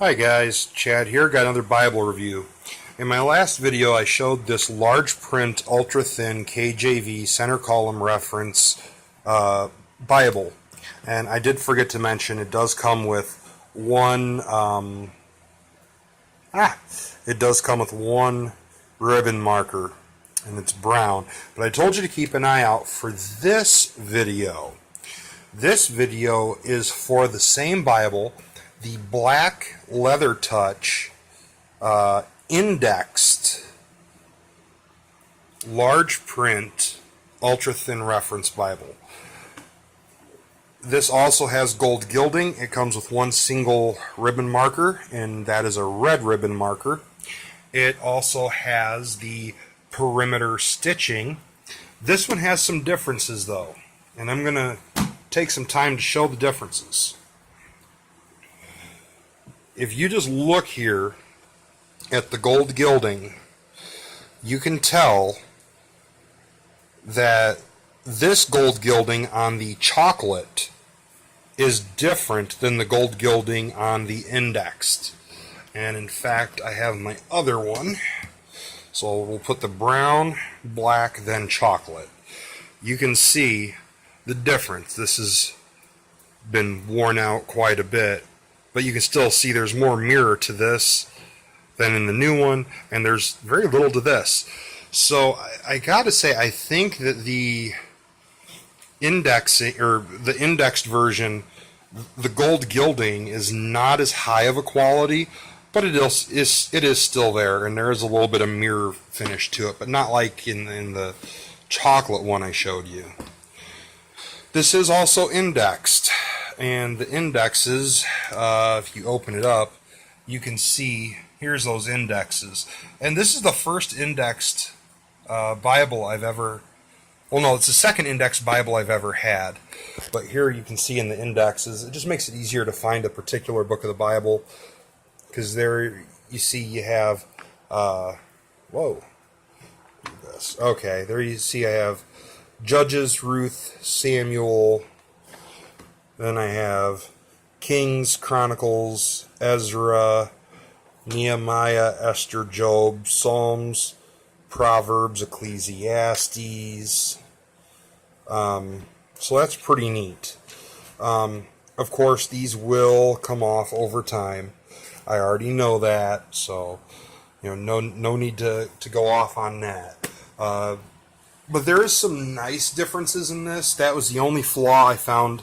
Hi guys, Chad here, got another Bible review. In my last video I showed this large print, ultra-thin KJV center column reference Bible. And I did forget to mention it does come with one ribbon marker, and it's brown. But I told you to keep an eye out for this video. This video is for the same Bible, the black leather touch indexed large print ultra thin reference Bible. This also has gold gilding. It comes with one single ribbon marker, and that is a red ribbon marker. It also has the perimeter stitching. This one has some differences though, and I'm going to take some time to show the differences. If you just look here at the gold gilding, you can tell that this gold gilding on the chocolate is different than the gold gilding on the indexed. And in fact, I have my other one. So we'll put the brown, black, then chocolate. You can see the difference. This has been worn out quite a bit, but you can still see there's more mirror to this than in the new one, and there's very little to this. So I gotta say, I think that the indexing, or the indexed version, the gold gilding is not as high of a quality, but it is still there, and there is a little bit of mirror finish to it, but not like in the chocolate one I showed you. This is also indexed, and the indexes, if you open it up, you can see, here's those indexes. And this is the first indexed Bible I've ever, well no, it's the second indexed Bible I've ever had. But here you can see in the indexes, it just makes it easier to find a particular book of the Bible, because there you see you have, okay, there you see I have Judges, Ruth, Samuel, then I have Kings, Chronicles, Ezra, Nehemiah, Esther, Job, Psalms, Proverbs, Ecclesiastes. So that's pretty neat. Of course, these will come off over time. I already know that, so no need to go off on that. But there is some nice differences in this. That was the only flaw I found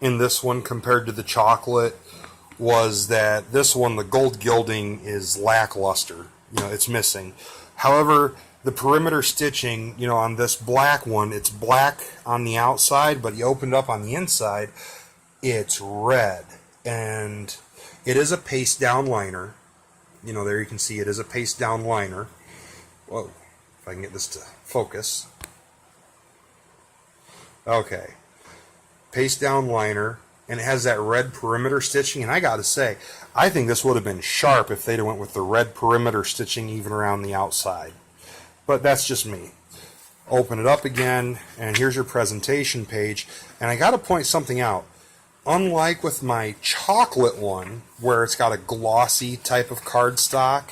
in this one compared to the chocolate, was that this one, the gold gilding is lackluster. It's missing. However, the perimeter stitching, on this black one, it's black on the outside, but you open it up on the inside, it's red. And it is a paste down liner. There you can see it is a paste down liner. Whoa, if I can get this to focus. Okay. Paste down liner, and it has that red perimeter stitching, and I gotta say, I think this would have been sharp if they'd have went with the red perimeter stitching even around the outside. But that's just me. Open it up again, and here's your presentation page, and I gotta point something out. Unlike with my chocolate one, where it's got a glossy type of cardstock,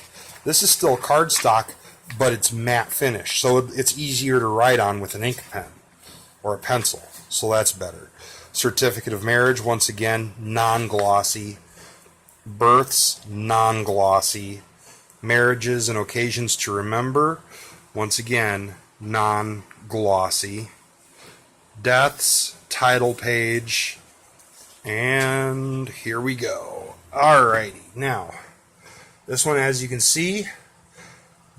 this is still cardstock, but it's matte finish, so it's easier to write on with an ink pen or a pencil, so that's better. Certificate of marriage, once again, non-glossy. Births, non-glossy. Marriages and occasions to remember, once again, non-glossy. Deaths, title page, and here we go. Alrighty, now, this one, as you can see,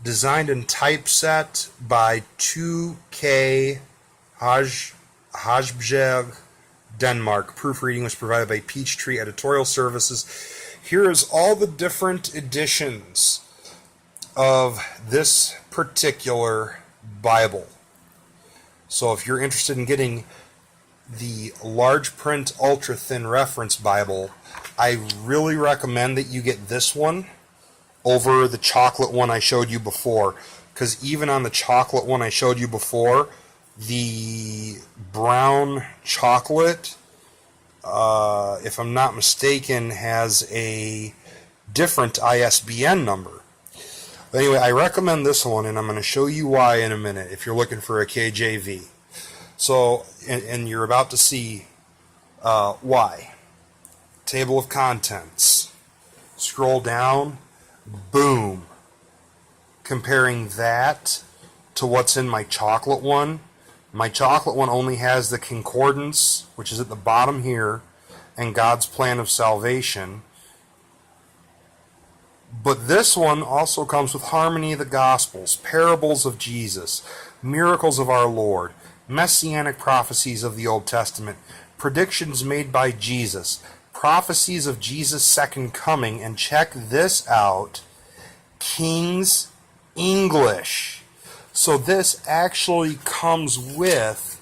designed and typeset by 2K Hajbjerg, Denmark. Proofreading was provided by Peachtree Editorial Services. Here is all the different editions of this particular Bible. So if you're interested in getting the large print ultra thin reference Bible, I really recommend that you get this one over the chocolate one I showed you before, because even on the chocolate one I showed you before, the brown chocolate, if I'm not mistaken, has a different ISBN number. But anyway, I recommend this one, and I'm going to show you why in a minute if you're looking for a KJV. So, and you're about to see why. Table of contents. Scroll down. Boom. Comparing that to what's in my chocolate one. My chocolate one only has the Concordance, which is at the bottom here, and God's plan of salvation. But this one also comes with Harmony of the Gospels, Parables of Jesus, Miracles of our Lord, Messianic prophecies of the Old Testament, predictions made by Jesus, prophecies of Jesus' second coming, and check this out, King's English. So this actually comes with,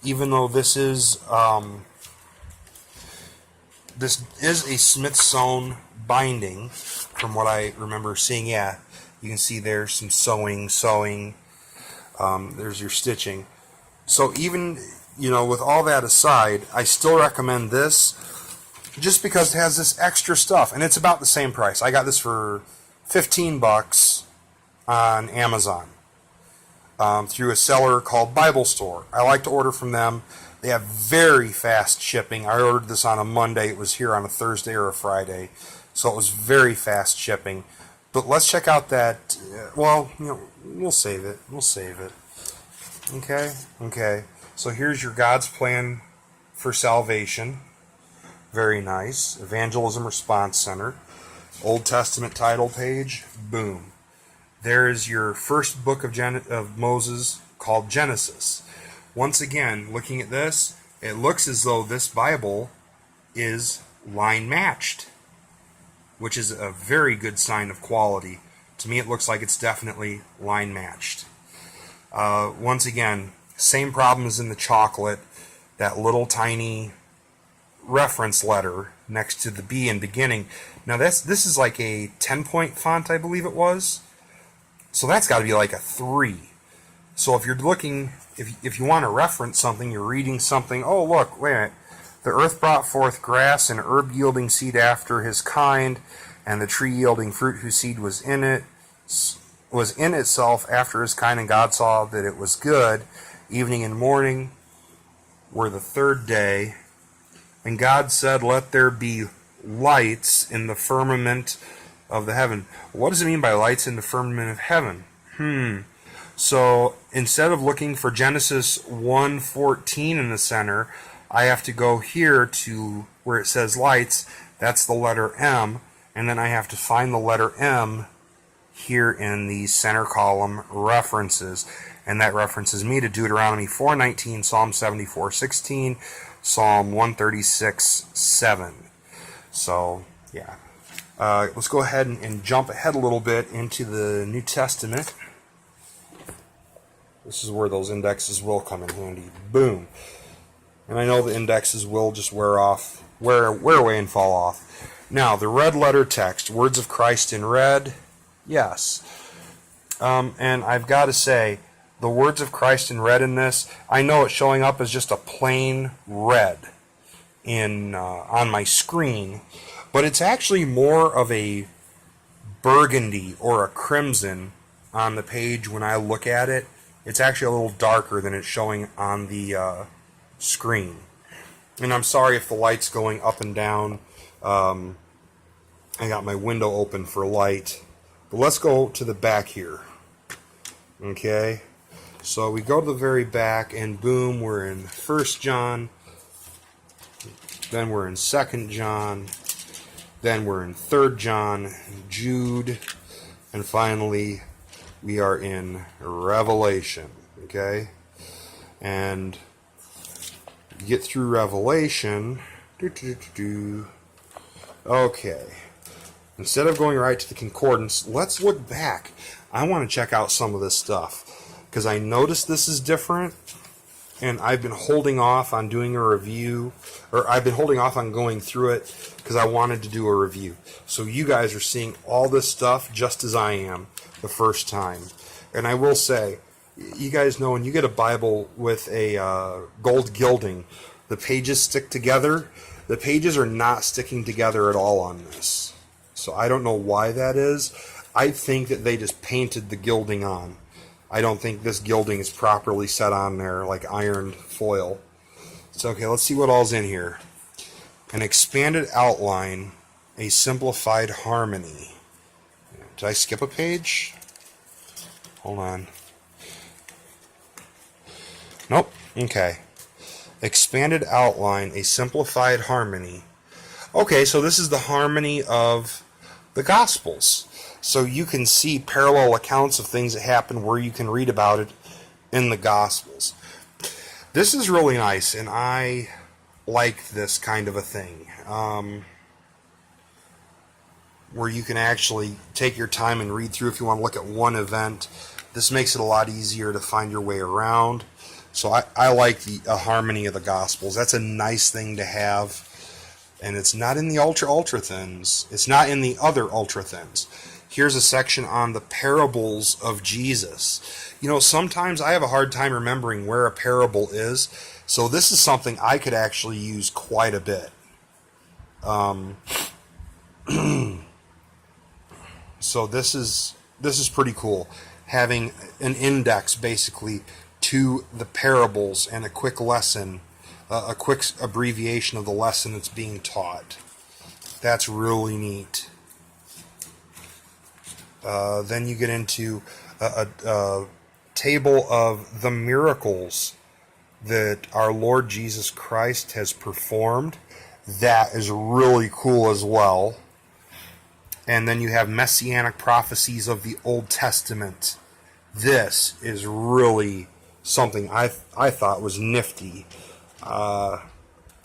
even though this is a Smithsonian binding, from what I remember seeing. Yeah, you can see there's some sewing. There's your stitching. So even, with all that aside, I still recommend this, just because it has this extra stuff, and it's about the same price. I got this for $15 on Amazon through a seller called Bible Store. I like to order from them. They have very fast shipping. I ordered this on a Monday. It was here on a Thursday or a Friday, so it was very fast shipping. But let's check out that. We'll save it. Okay. So here's your God's plan for salvation. Very nice. Evangelism Response Center. Old Testament title page. Boom. There is your first book of Moses, called Genesis. Once again, looking at this, it looks as though this Bible is line matched, which is a very good sign of quality. To me, it looks like it's definitely line matched. Once again, same problem as in the chocolate, that little tiny reference letter next to the B in beginning. Now this is like a 10-point font, I believe it was. So that's got to be like a 3. So if you're looking, if you want to reference something, you're reading something, oh look, wait a minute. The earth brought forth grass and herb yielding seed after his kind, and the tree yielding fruit whose seed was in itself after his kind, and God saw that it was good. Evening and morning were the third day. And God said, let there be lights in the firmament of the heaven. What does it mean by lights in the firmament of heaven? So instead of looking for Genesis 1:14 in the center, I have to go here to where it says lights. That's the letter M. And then I have to find the letter M here in the center column references. And that references me to Deuteronomy 4:19, Psalm 74:16, Psalm 136:7. So, yeah. Let's go ahead and jump ahead a little bit into the New Testament. This is where those indexes will come in handy. Boom. And I know the indexes will just wear away and fall off. Now, the red letter text, words of Christ in red, yes. And I've got to say, the words of Christ in red in this, I know it's showing up as just a plain red on my screen, but it's actually more of a burgundy or a crimson on the page when I look at it. It's actually a little darker than it's showing on the screen. And I'm sorry if the light's going up and down. I got my window open for light. But let's go to the back here. Okay? So we go to the very back, and boom, we're in 1 John. Then we're in 2 John. Then we're in 3 John, Jude, and finally we are in Revelation, okay? And you get through Revelation, okay. Instead of going right to the Concordance, let's look back. I want to check out some of this stuff, because I noticed this is different, and I've been holding off on doing a review, or I've been holding off on going through it because I wanted to do a review. So you guys are seeing all this stuff just as I am the first time. And I will say, you guys know when you get a Bible with a gold gilding, the pages stick together. The pages are not sticking together at all on this. So I don't know why that is. I think that they just painted the gilding on. I don't think this gilding is properly set on there like ironed foil. So okay, let's see what all's in here. An expanded outline, a simplified harmony. Did I skip a page? Hold on. Nope. Okay. Expanded outline, a simplified harmony. Okay, so this is the harmony of the Gospels. So you can see parallel accounts of things that happen where you can read about it in the Gospels. This is really nice, and I like this kind of a thing. Where you can actually take your time and read through if you want to look at one event. This makes it a lot easier to find your way around. So I like the harmony of the Gospels. That's a nice thing to have. And it's not in the ultra-thins. It's not in the other ultra-thins. Here's a section on the parables of Jesus. You know, sometimes I have a hard time remembering where a parable is. So this is something I could actually use quite a bit. So this is pretty cool. Having an index basically to the parables and a quick lesson, a quick abbreviation of the lesson that's being taught. That's really neat. Then you get into a table of the miracles that our Lord Jesus Christ has performed. That is really cool as well. And then you have Messianic prophecies of the Old Testament. This is really something I thought was nifty.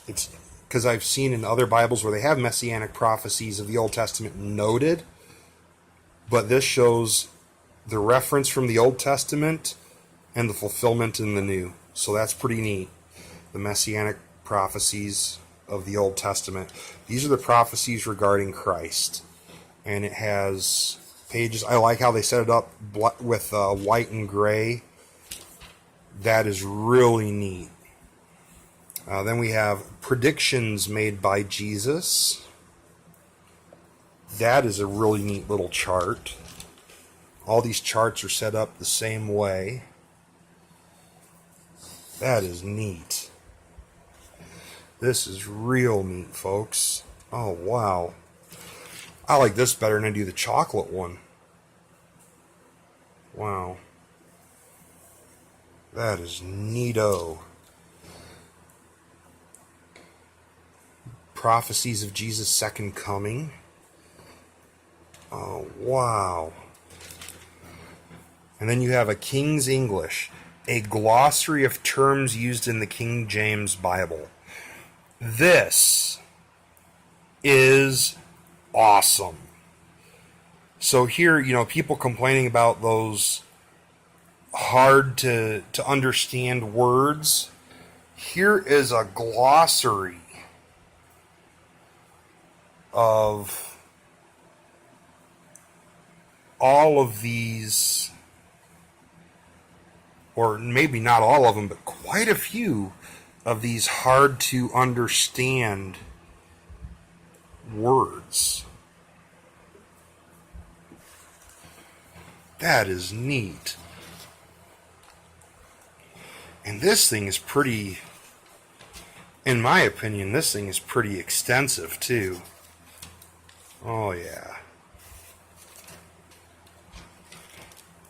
It's because I've seen in other Bibles where they have Messianic prophecies of the Old Testament noted, but this shows the reference from the Old Testament and the fulfillment in the New. So that's pretty neat. The Messianic prophecies of the Old Testament. These are the prophecies regarding Christ. And it has pages. I like how they set it up with white and gray. That is really neat. Then we have predictions made by Jesus. That is a really neat little chart. All these charts are set up the same way. That is neat. This is real neat, folks. Oh, wow. I like this better than I do the chocolate one. Wow. That is neato. Prophecies of Jesus' second coming. Oh, wow. And then you have a King's English, a glossary of terms used in the King James Bible. This is awesome. So here, you know, people complaining about those hard to understand words. Here is a glossary of all of these, or maybe not all of them, but quite a few of these hard to understand words. That is neat. And this thing is pretty, in my opinion, this thing is pretty extensive too. Oh yeah.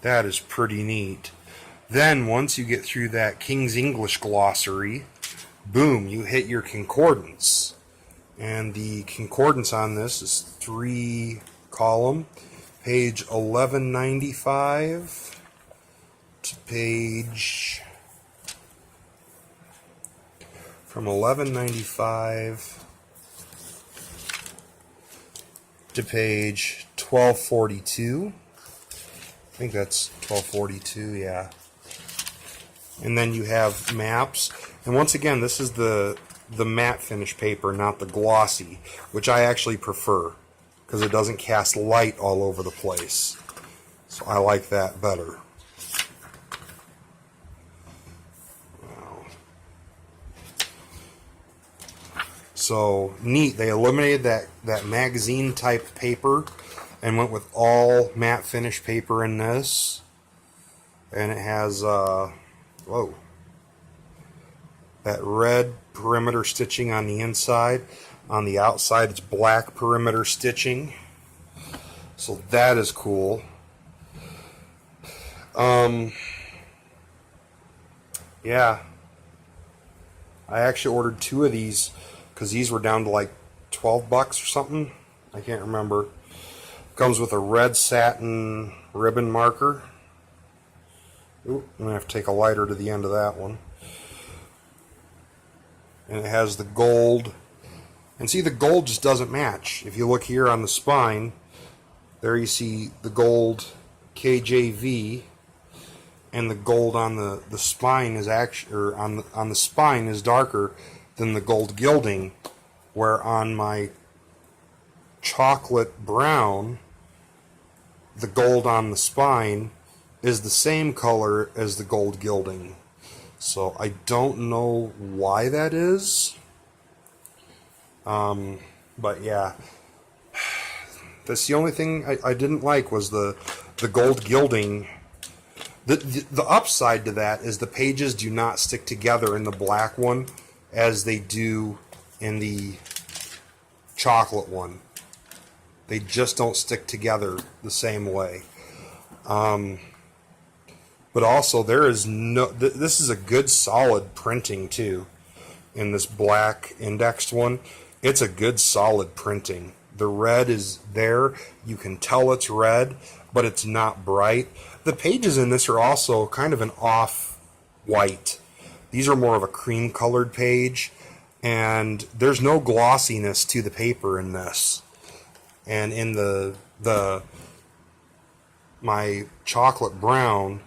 That is pretty neat. Then once you get through that King's English glossary, boom, you hit your concordance. And the concordance on this is 3-column, page 1195 to page, from 1195 to page 1242. I think that's 1242, yeah. And then you have maps. And once again, this is the matte finish paper, not the glossy, which I actually prefer because it doesn't cast light all over the place. So I like that better. Wow. So neat. They eliminated that magazine type paper and went with all matte finish paper in this. And it has whoa, that red perimeter stitching on the inside. On the outside it's black perimeter stitching. So that is cool. Yeah, I actually ordered 2 of these because these were down to like $12 or something. I can't remember. Comes with a red satin ribbon marker. Oop, I'm going to have to take a lighter to the end of that one. And it has the gold. And see, the gold just doesn't match. If you look here on the spine, there you see the gold KJV. And the gold on the spine is actually, or on the spine is darker than the gold gilding, where on my chocolate brown, the gold on the spine is the same color as the gold gilding. So I don't know why that is. But yeah, that's the only thing I didn't like was the gold gilding. The upside to that is the pages do not stick together in the black one as they do in the chocolate one. They just don't stick together the same way. But also there is no, this is a good solid printing too. In this black indexed one, it's a good solid printing. The red is there, you can tell it's red, but it's not bright. The pages in this are also kind of an off-white. These are more of a cream-colored page, and there's no glossiness to the paper in this. And in my chocolate brown,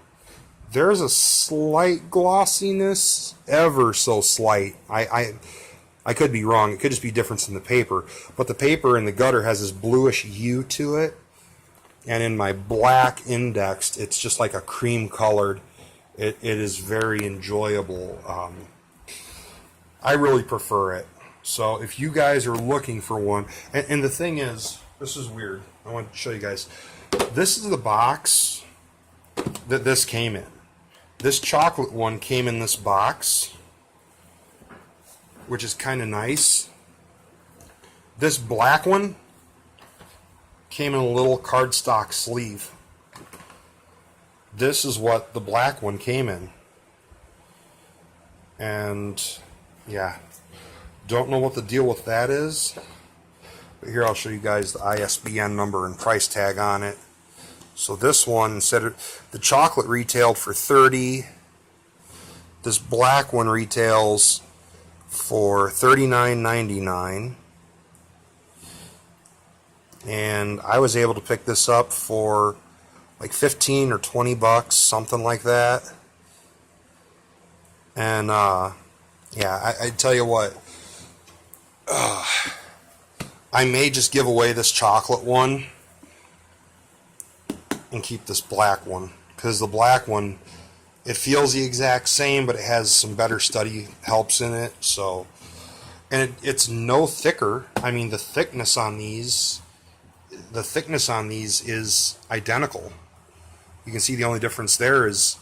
there's a slight glossiness, ever so slight. I could be wrong. It could just be difference in the paper. But the paper in the gutter has this bluish hue to it. And in my black indexed, it's just like a cream colored. It is very enjoyable. I really prefer it. So if you guys are looking for one, and the thing is, this is weird. I want to show you guys. This is the box that this came in. This chocolate one came in this box, which is kind of nice. This black one came in a little cardstock sleeve. This is what the black one came in. And yeah, don't know what the deal with that is. But here I'll show you guys the ISBN number and price tag on it. So this one, instead of the chocolate retailed for $30, this black one retails for $39.99. And I was able to pick this up for like 15 or 20 bucks, something like that. And yeah, I tell you what, I may just give away this chocolate one and keep this black one, because the black one, it feels the exact same, but it has some better study helps in it. So, and it's no thicker. I mean, the thickness on these is identical. You can see the only difference there is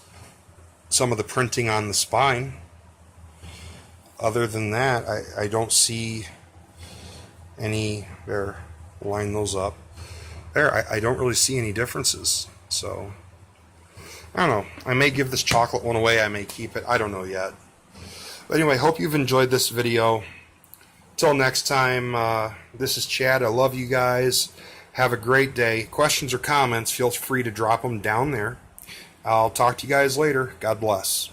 some of the printing on the spine. Other than that, I don't see any. There, line those up. There, I don't really see any differences. So, I don't know. I may give this chocolate one away. I may keep it. I don't know yet. But anyway, hope you've enjoyed this video. Till next time, this is Chad. I love you guys. Have a great day. Questions or comments, feel free to drop them down there. I'll talk to you guys later. God bless.